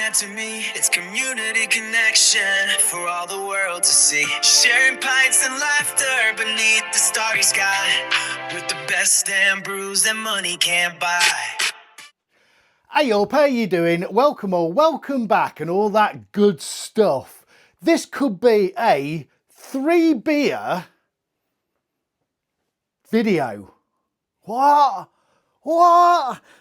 meant to me. It's community connection for all the world to see. Sharing pints and laughter beneath the starry sky, with the best damn brews that money can't buy. Hey up, how you doing? Welcome or welcome back and all that good stuff. This could be a 3-beer video. What?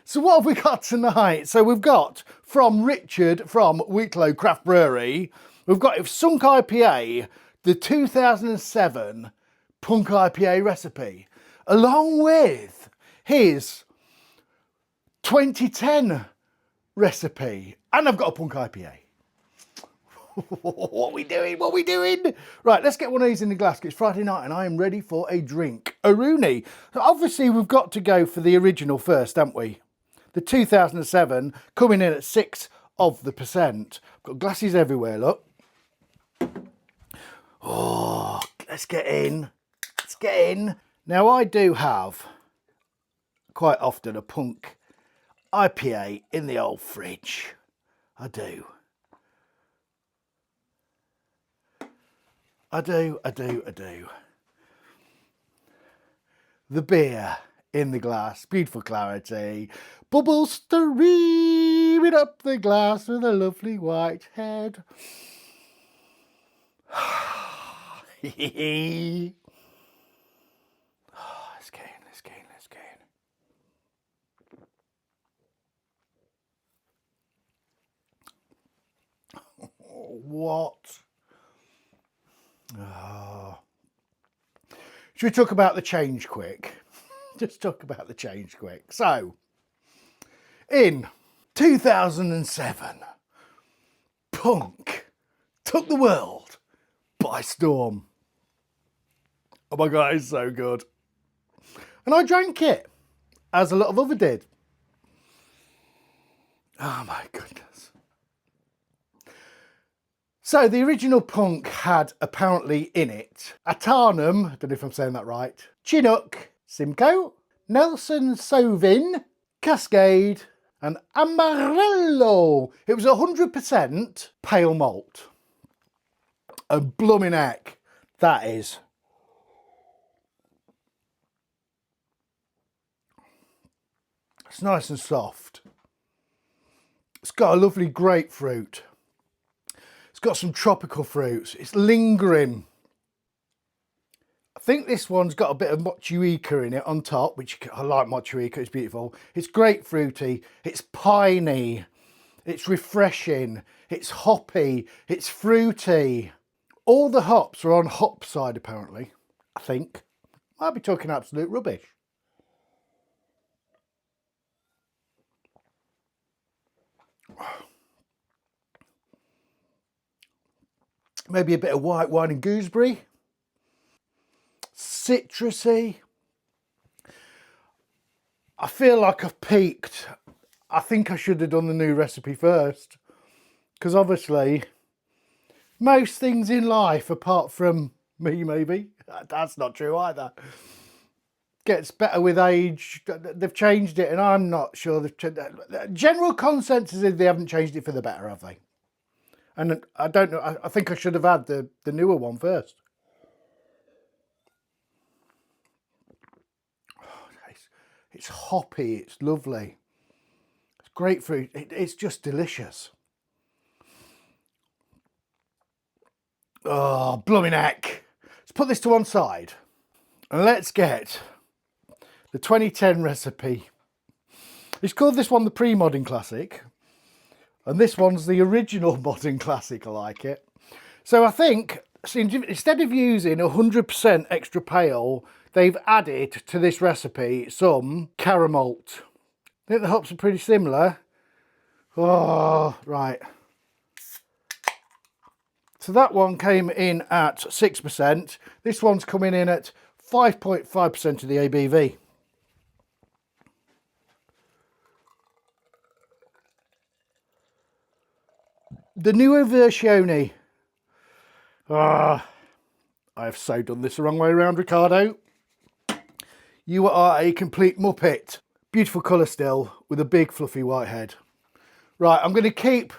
So what have we got tonight? So we've got from Richard from Wheatlow Craft Brewery, we've got Sunk IPA, the 2007 Punk IPA recipe, along with his 2010 recipe, and I've got a Punk IPA. What we doing? Right, let's get one of these in the glass. It's Friday night and I am ready for a drink. A Rooney. So obviously we've got to go for the original first, haven't we? The 2007 coming in at 6%. Got glasses everywhere, look. Oh, let's get in. Now I do have quite often a Punk IPA in the old fridge. I do. The beer in the glass, beautiful clarity. Bubbles streaming up the glass with a lovely white head. Let's get in. What? Oh. Should we talk about the change quick? Just talk about the change quick. So, in 2007, Punk took the world by storm. Oh my God, it's so good. And I drank it, as a lot of others did. Oh my goodness. So the original Punk had apparently in it Atarnum, I don't know if I'm saying that right, Chinook, Simcoe, Nelson Sauvin, Cascade and Amarillo. It was 100% pale malt. A blooming heck, that is. It's nice and soft. It's got a lovely grapefruit. It's got some tropical fruits. It's lingering. I think this one's got a bit of mochuica in it on top, which I like mochuica, it's beautiful. It's grapefruity, it's piney, it's refreshing, it's hoppy, it's fruity. All the hops are on hop side apparently, I think. Might be talking absolute rubbish. Maybe a bit of white wine and gooseberry. Citrusy. I feel like I've peaked. I think I should have done the new recipe first. Because obviously, most things in life, apart from me maybe, that's not true either, gets better with age. They've changed it and I'm not sure they've changed it. General consensus is they haven't changed it for the better, have they? And I don't know, I think I should have had the newer one first. Oh, it's hoppy, it's lovely. It's grapefruit, it's just delicious. Oh, blooming heck. Let's put this to one side. And let's get the 2010 recipe. It's called this one the pre-modern classic. And this one's the original modern classic, I like it. So I think, instead of using 100% extra pale, they've added to this recipe some caramel. I think the hops are pretty similar. Oh, right. So that one came in at 6%. This one's coming in at 5.5% of the ABV. The newer versione. I have so done this the wrong way around, Ricardo. You are a complete muppet. Beautiful colour still, with a big fluffy white head. Right, I'm going to keep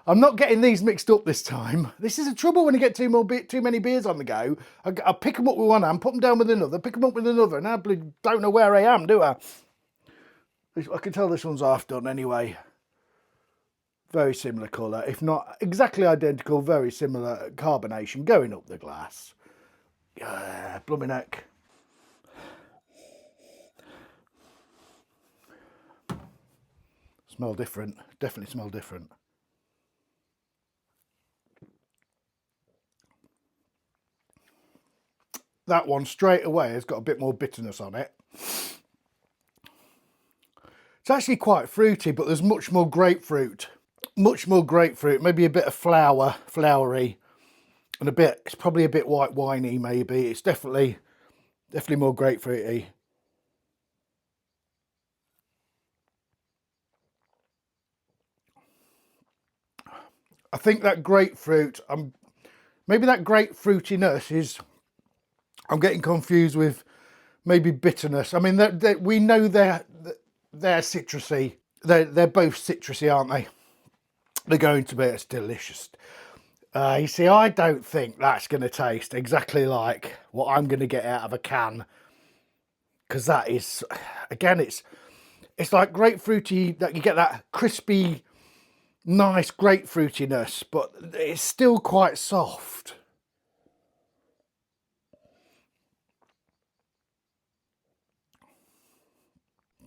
I'm not getting these mixed up this time. This is the trouble when you get too many beers on the go. I pick them up with one hand, put them down with another, pick them up with another, and I don't know where I am, do I? I can tell this one's half done anyway. Very similar colour, if not exactly identical, very similar carbonation going up the glass. Yeah, blooming heck. Smell different, definitely smell different. That one straight away has got a bit more bitterness on it. It's actually quite fruity, but there's much more grapefruit. Much more grapefruit, maybe a bit of flowery, and it's probably a bit white winey maybe. It's definitely more grapefruity. I think that grapefruit, maybe that grapefruitiness is, I'm getting confused with maybe bitterness. I mean, we know they're citrusy. They're both citrusy, aren't they? They're going to be. It's delicious. You see, I don't think that's going to taste exactly like what I'm going to get out of a can. Because that is, again, it's like grapefruity, that you get that crispy, nice grapefruitiness, but it's still quite soft.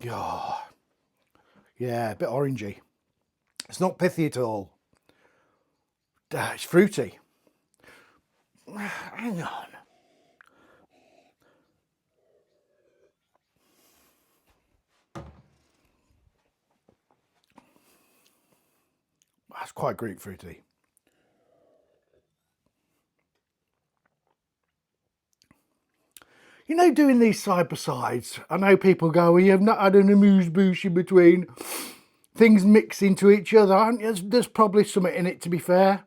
Oh, yeah, a bit orangey. It's not pithy at all. It's fruity. Hang on. That's quite grapefruity. You know, doing these side by sides, I know people go, well, you've not had an amuse-bouche in between. Things mix into each other. There's probably something in it, to be fair.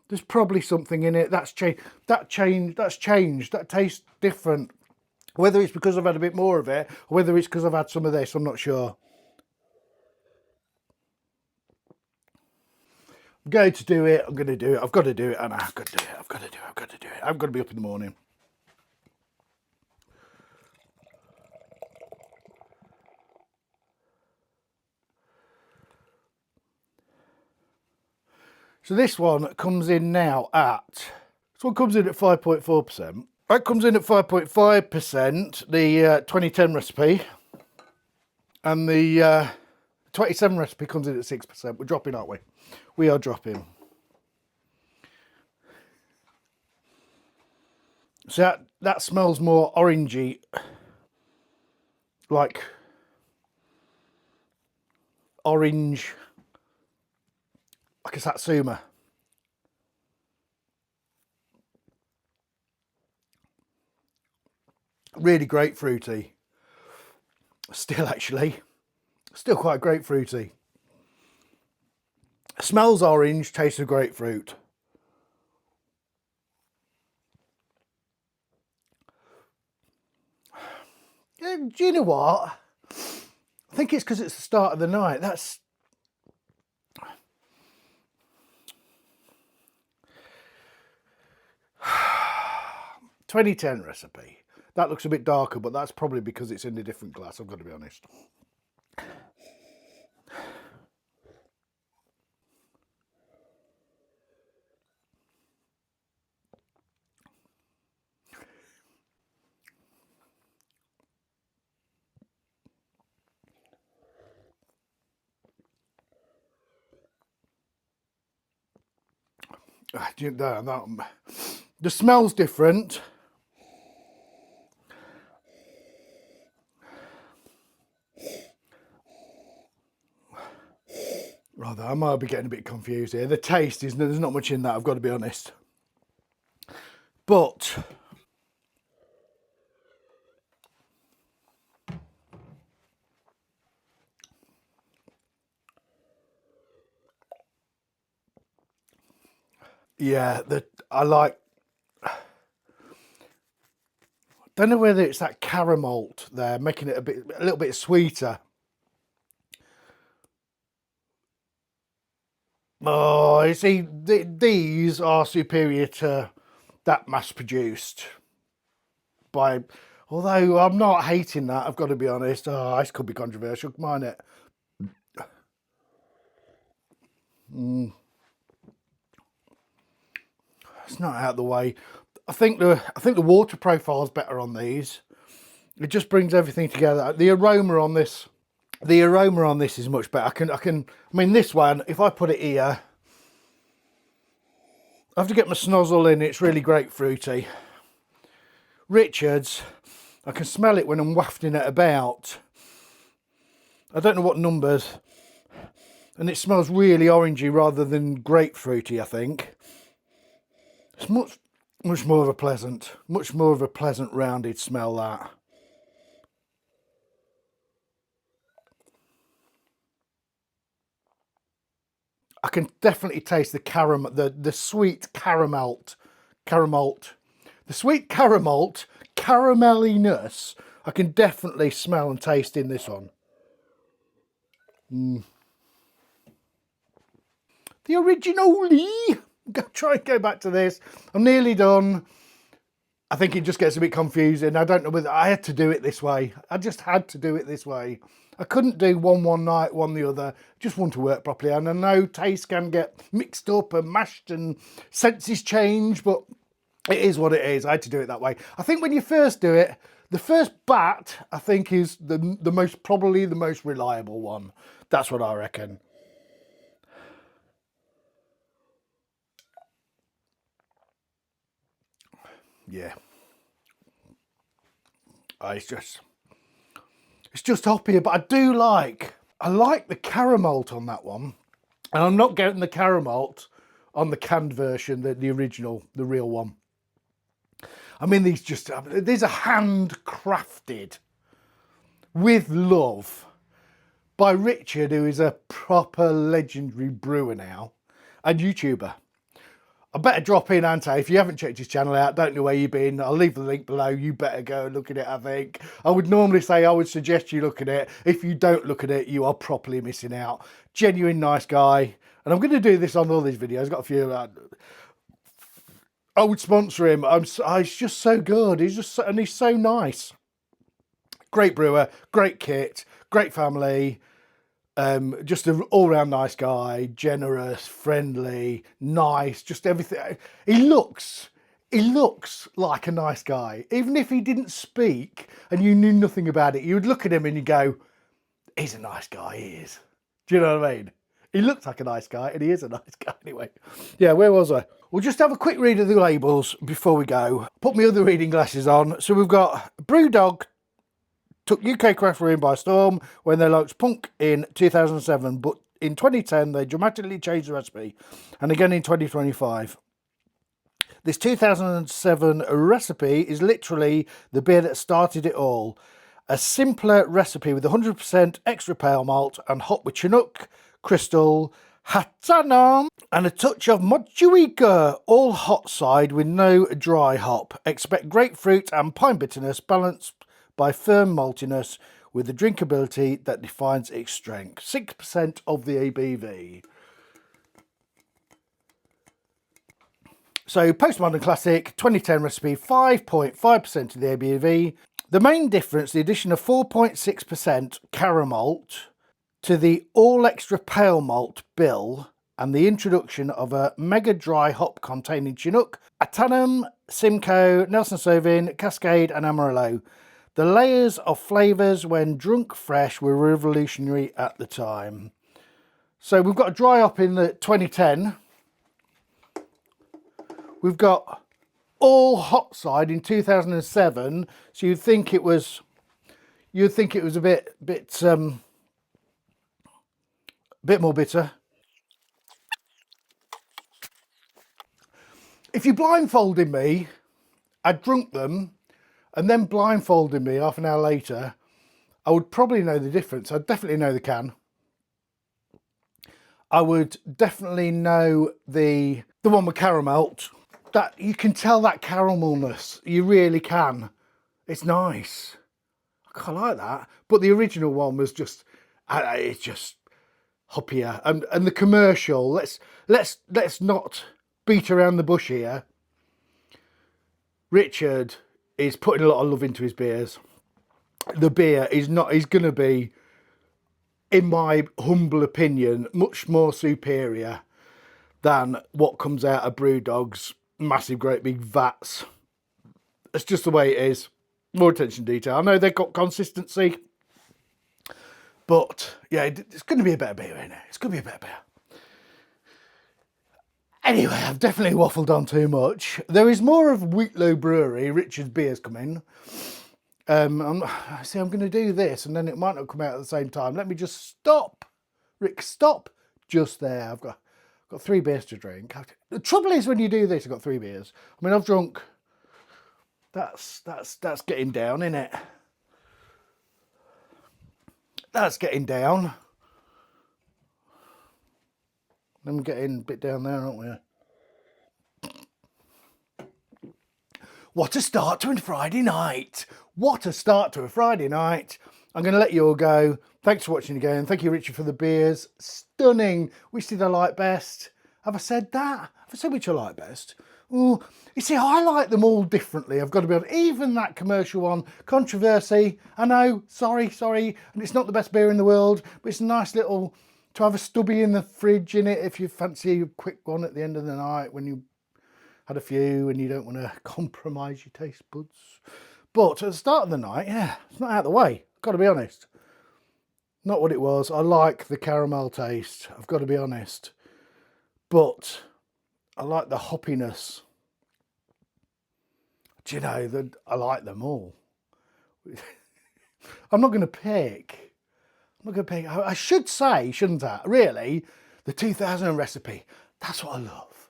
There's probably something in it. That's changed. That's changed. That tastes different. Whether it's because I've had a bit more of it, or whether it's because I've had some of this, I'm not sure. I'm going to do it. I'm going to do it. I've got to do it, and I've got to do it. I've got to do it. I've got to do it. I've got to be up in the morning. So this one comes in now at, 5.4%. That comes in at 5.5%, the 2010 recipe. And the 27 recipe comes in at 6%. We're dropping, aren't we? We are dropping. So that smells more orangey, like orange, like a satsuma. Really grapefruity. Still quite grapefruity. Smells orange, tastes of grapefruit. Do you know what? I think it's because it's the start of the night. That's 2010 recipe. That looks a bit darker, but that's probably because it's in a different glass, I've got to be honest. The smell's different. Rather, I might be getting a bit confused here. The taste is, there's not much in that, I've got to be honest. But yeah, I don't know whether it's that caramel there, making it a little bit sweeter. Oh, you see, these are superior to that mass-produced. Although I'm not hating that, I've got to be honest. Oh, this could be controversial, mightn't it? It's not out of the way. I think the water profile is better on these. It just brings everything together. The aroma on this is much better. I mean, this one, if I put it here, I have to get my snozzle in. It's really grapefruity. Richard's, I can smell it when I'm wafting it about. I don't know what numbers, and it smells really orangey rather than grapefruity, I think. It's much more of a pleasant rounded smell, that. I can definitely taste the caramel, the sweet caramel, the sweet caramelliness. I can definitely smell and taste in this one. The originally. Try and go back to this. I'm nearly done. I think it just gets a bit confusing. I don't know whether I had to do it this way. I just had to do it this way. I couldn't do one night, one the other. It just wouldn't work properly. And I know taste can get mixed up and mashed and senses change, but it is what it is. I had to do it that way. I think when you first do it, the first bat, I think, is probably the most reliable one. That's what I reckon. Yeah. It's just hoppier, but I like the caramel on that one. And I'm not getting the caramel on the canned version, the original, the real one. I mean, these are handcrafted with love by Richard, who is a proper legendary brewer now and YouTuber. I better drop in, Ante. If you haven't checked his channel out, don't know where you've been, I'll leave the link below. You better go and look at it, I think. I would normally say I would suggest you look at it. If you don't look at it, you are properly missing out. Genuine nice guy. And I'm going to do this on all these videos. I've got a few. I would sponsor him. He's just so good. He's so nice. Great brewer, great kit, great family. Just an all-round nice guy, generous, friendly, nice, just everything. He looks like a nice guy. Even if he didn't speak and you knew nothing about it, you would look at him and you go, he's a nice guy, he is. Do you know what I mean? He looks like a nice guy and he is a nice guy anyway. Yeah, where was I? We'll just have a quick read of the labels before we go. Put my other reading glasses on. So we've got Brewdog took UK craft brewing by storm when they launched Punk in 2007, but in 2010 they dramatically changed the recipe, and again in 2025. This 2007 recipe is literally the beer that started it all. A simpler recipe with 100% extra pale malt and hop with Chinook, Crystal, Hatanam and a touch of Motueka, all hot side with no dry hop. Expect grapefruit and pine bitterness balanced by firm maltiness with the drinkability that defines its strength. 6% of the ABV. So Postmodern Classic, 2010 recipe, 5.5% of the ABV. The main difference, the addition of 4.6% caramel to the all extra pale malt bill and the introduction of a mega dry hop containing Chinook, Atanum, Simcoe, Nelson Sauvin, Cascade and Amarillo. The layers of flavours when drunk fresh were revolutionary at the time. So we've got a dry hop in the 2010. We've got all hot side in 2007. So you'd think it was a bit more bitter. If you blindfolded me, I'd drunk them, and then blindfolded me half an hour later, I would probably know the difference. I'd definitely know the can. I would definitely know the one with caramel. That you can tell that caramelness. You really can. It's nice. I quite like that. But the original one was just, it's just hoppier. And the commercial, let's not beat around the bush here. Richard is putting a lot of love into his beers. The beer is going to be, in my humble opinion, much more superior than what comes out of Brewdog's massive, great big vats. It's just the way it is. More attention to detail. I know they've got consistency, but yeah, it's going to be a better beer, isn't it? It's going to be a better beer. Anyway, I've definitely waffled on too much. There is more of Wheatlow Brewery, Richard's beers coming. I'm going to do this, and then it might not come out at the same time. Let me just stop. Rick, stop just there. I've got 3 beers to drink. The trouble is when you do this, I've got 3 beers. I mean, I've drunk. That's getting down, isn't it? That's getting down. Then we're getting a bit down there, aren't we? What a start to a Friday night. What a start to a Friday night. I'm going to let you all go. Thanks for watching again. Thank you, Richard, for the beers. Stunning. Which did I like best? Have I said that? Have I said which I like best? Oh, you see, I like them all differently. I've got to be honest. Even that commercial one, controversy. I know, sorry. And it's not the best beer in the world, but it's a nice little, to have a stubby in the fridge in it if you fancy a quick one at the end of the night when you had a few and you don't want to compromise your taste buds. But at the start of the night, yeah, it's not out of the way. I've got to be honest. Not what it was. I like the caramel taste. I've got to be honest. But I like the hoppiness. Do you know, I like them all. I'm not going to pick. I should say, shouldn't I? Really, the 2000 recipe. That's what I love.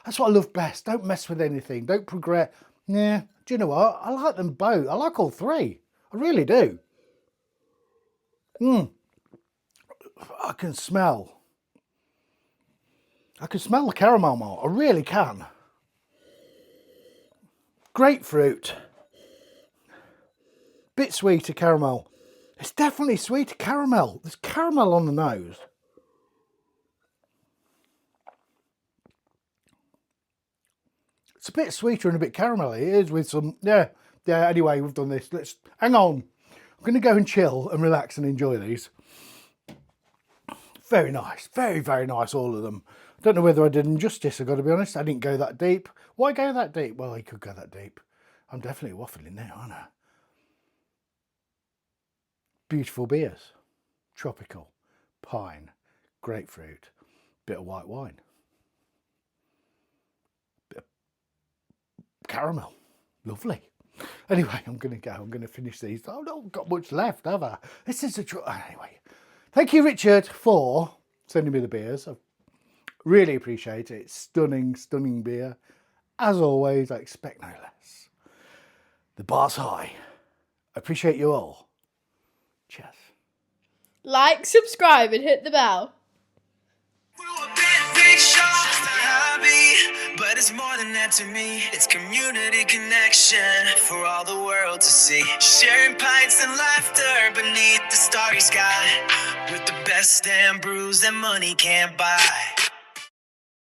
That's what I love best. Don't mess with anything. Don't progress. Yeah, do you know what? I like them both. I like all 3. I really do. I can smell the caramel malt. I really can. Grapefruit. Bit sweeter caramel. It's definitely sweeter caramel. There's caramel on the nose. It's a bit sweeter and a bit caramelly. It is with some, yeah. Anyway, we've done this. Let's, hang on. I'm going to go and chill and relax and enjoy these. Very nice. Very, very nice, all of them. I don't know whether I did them justice, I've got to be honest. I didn't go that deep. Why go that deep? Well, I could go that deep. I'm definitely waffling now, aren't I? Beautiful beers. Tropical. Pine. Grapefruit. Bit of white wine. Bit of caramel. Lovely. Anyway, I'm going to go. I'm going to finish these. I've not got much left, have I? This is anyway. Thank you, Richard, for sending me the beers. I really appreciate it. It's stunning, stunning beer. As always, I expect no less. The bar's high. I appreciate you all. Cheers. Like, subscribe and hit the bell. But it's more than that to me. It's community connection for all the world to see. Sharing pints and laughter beneath the starry sky, with the best damn brews that money can't buy.